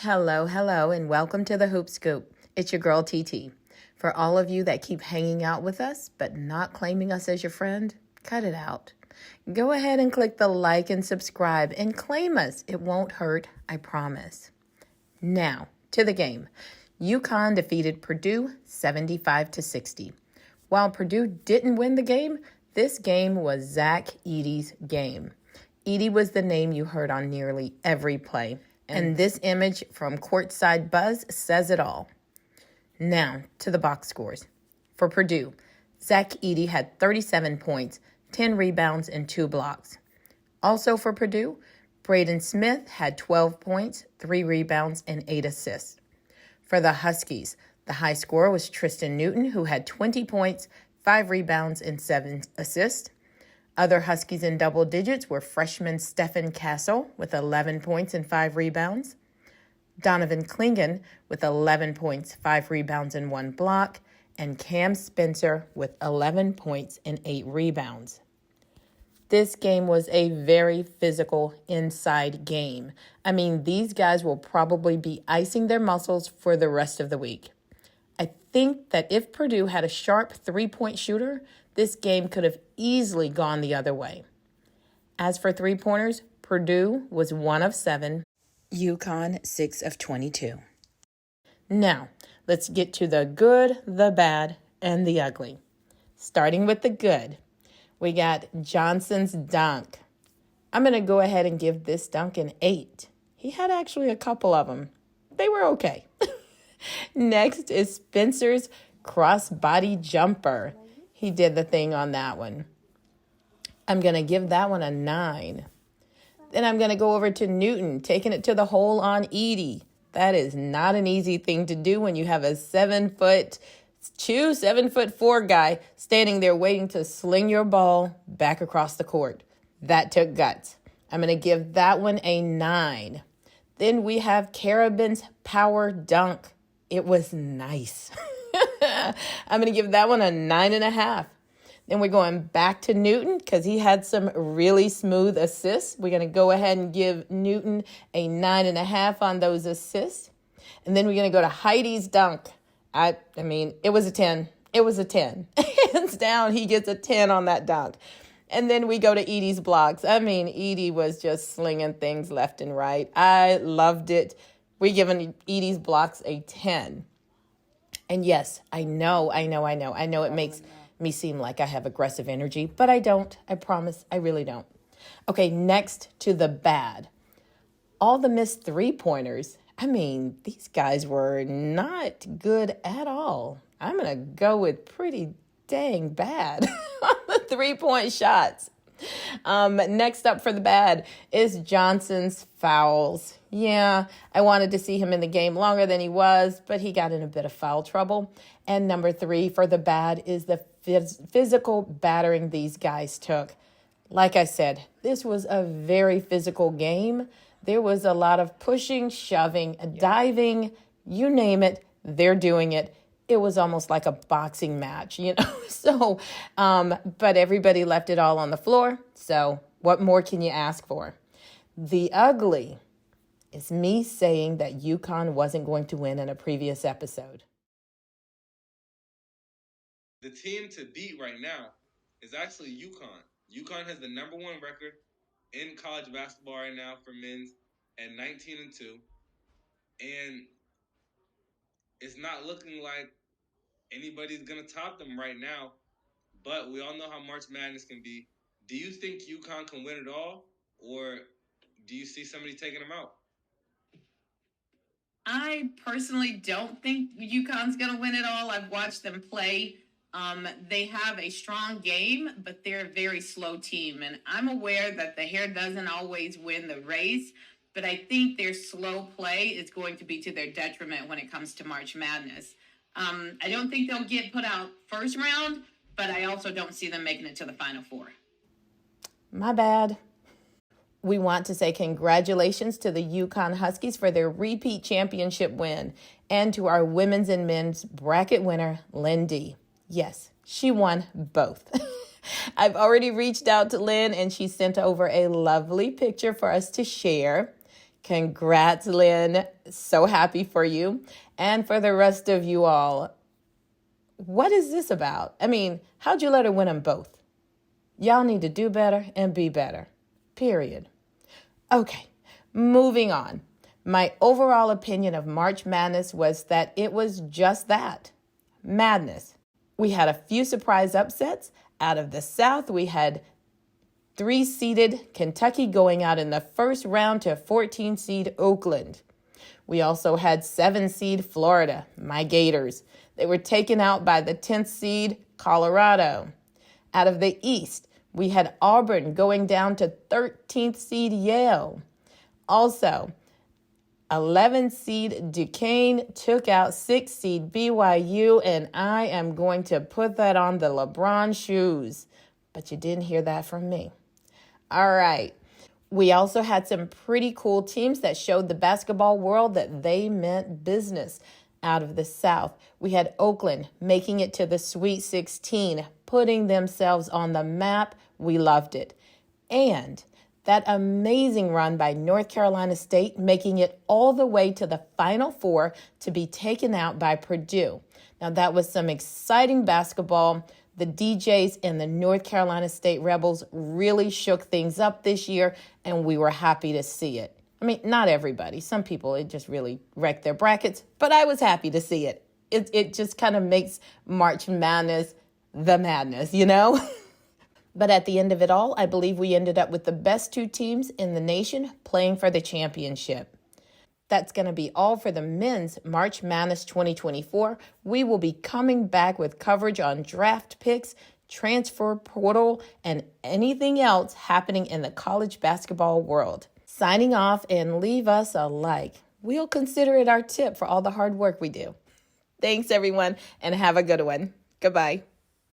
Hello, hello, and welcome to the Hoop Scoop. It's your girl, TT. For all of you that keep hanging out with us, but not claiming us as your friend, cut it out. Go ahead and click the like and subscribe and claim us. It won't hurt, I promise. Now, to the game. UConn defeated Purdue 75-60. While Purdue didn't win the game, this game was Zach Edey's game. Edey was the name you heard on nearly every play. And this image from Courtside Buzz says it all. Now, to the box scores. For Purdue, Zach Edey had 37 points, 10 rebounds, and 2 blocks. Also for Purdue, Braden Smith had 12 points, 3 rebounds, and 8 assists. For the Huskies, the high scorer was Tristan Newton, who had 20 points, 5 rebounds, and 7 assists. Other Huskies in double digits were freshman Stephen Castle with 11 points and 5 rebounds, Donovan Clingan with 11 points, 5 rebounds, and 1 block, and Cam Spencer with 11 points and 8 rebounds. This game was a very physical inside game. I mean, these guys will probably be icing their muscles for the rest of the week. I think that if Purdue had a sharp three-point shooter, this game could have easily gone the other way. As for three-pointers, Purdue was 1 of 7, UConn 6 of 22. Now, let's get to the good, the bad, and the ugly. Starting with the good, we got Johnson's dunk. I'm going to go ahead and give this dunk an 8. He had actually a couple of them. They were okay. Next is Spencer's crossbody jumper. He did the thing on that one. I'm going to give that one a 9. Then I'm going to go over to Newton, taking it to the hole on Edey. That is not an easy thing to do when you have a 7'4" guy standing there waiting to sling your ball back across the court. That took guts. I'm going to give that one a 9. Then we have Carabin's power dunk. It was nice. I'm going to give that one a 9.5. Then we're going back to Newton because he had some really smooth assists. We're going to go ahead and give Newton a 9.5 on those assists. And then we're going to go to Heidi's dunk. I mean, it was a 10. It was a 10. Hands down, he gets a 10 on that dunk. And then we go to Edey's blocks. I mean, Edey was just slinging things left and right. I loved it. We're giving Edey's blocks a 10. And yes, I know it makes me seem like I have aggressive energy, but I don't. I promise, I really don't. Okay, next to the bad. All the missed three-pointers. I mean, these guys were not good at all. I'm going to go with pretty dang bad on the three-point shots. Next up for the bad is Johnson's fouls. Yeah, I wanted to see him in the game longer than he was, but he got in a bit of foul trouble. And number 3 for the bad is the physical battering these guys took. Like I said, this was a very physical game. There was a lot of pushing, shoving, diving, you name it, they're doing it. It was almost like a boxing match, you know. So, but everybody left it all on the floor. So what more can you ask for? The ugly is me saying that UConn wasn't going to win in a previous episode. The team to beat right now is actually UConn. UConn has the number 1 record in college basketball right now for men's at 19-2. And it's not looking like anybody's going to top them right now. But we all know how March Madness can be. Do you think UConn can win it all? Or do you see somebody taking them out? I personally don't think UConn's going to win it all. I've watched them play. They have a strong game, but they're a very slow team. And I'm aware that the hair doesn't always win the race, but I think their slow play is going to be to their detriment when it comes to March Madness. I don't think they'll get put out first round, but I also don't see them making it to the Final Four. My bad. We want to say congratulations to the UConn Huskies for their repeat championship win, and to our women's and men's bracket winner, Lindy. Yes, she won both. I've already reached out to Lynn, and she sent over a lovely picture for us to share. Congrats, Lynn. So happy for you. And for the rest of you all, what is this about? I mean, how'd you let her win them both? Y'all need to do better and be better. Period. Okay, moving on. My overall opinion of March Madness was that it was just that, madness. We had a few surprise upsets. Out of the South, we had 3-seeded Kentucky going out in the first round to 14-seed Oakland. We also had 7-seed Florida, my Gators. They were taken out by the 10th seed Colorado. Out of the East, we had Auburn going down to 13th seed Yale. Also, 11-seed Duquesne took out 6-seed BYU, and I am going to put that on the LeBron shoes. But you didn't hear that from me. All right. We also had some pretty cool teams that showed the basketball world that they meant business. Out of the South, we had Oakland making it to the Sweet 16, putting themselves on the map. We loved it. And that amazing run by North Carolina State, making it all the way to the Final Four to be taken out by Purdue. Now, that was some exciting basketball. The DJs and the North Carolina State Rebels really shook things up this year, and we were happy to see it. I mean, not everybody. Some people, it just really wrecked their brackets, but I was happy to see it. It just kind of makes March Madness the madness, you know? But at the end of it all, I believe we ended up with the best 2 teams in the nation playing for the championship. That's going to be all for the men's March Madness 2024. We will be coming back with coverage on draft picks, transfer portal, and anything else happening in the college basketball world. Signing off, and leave us a like. We'll consider it our tip for all the hard work we do. Thanks, everyone, and have a good one. Goodbye.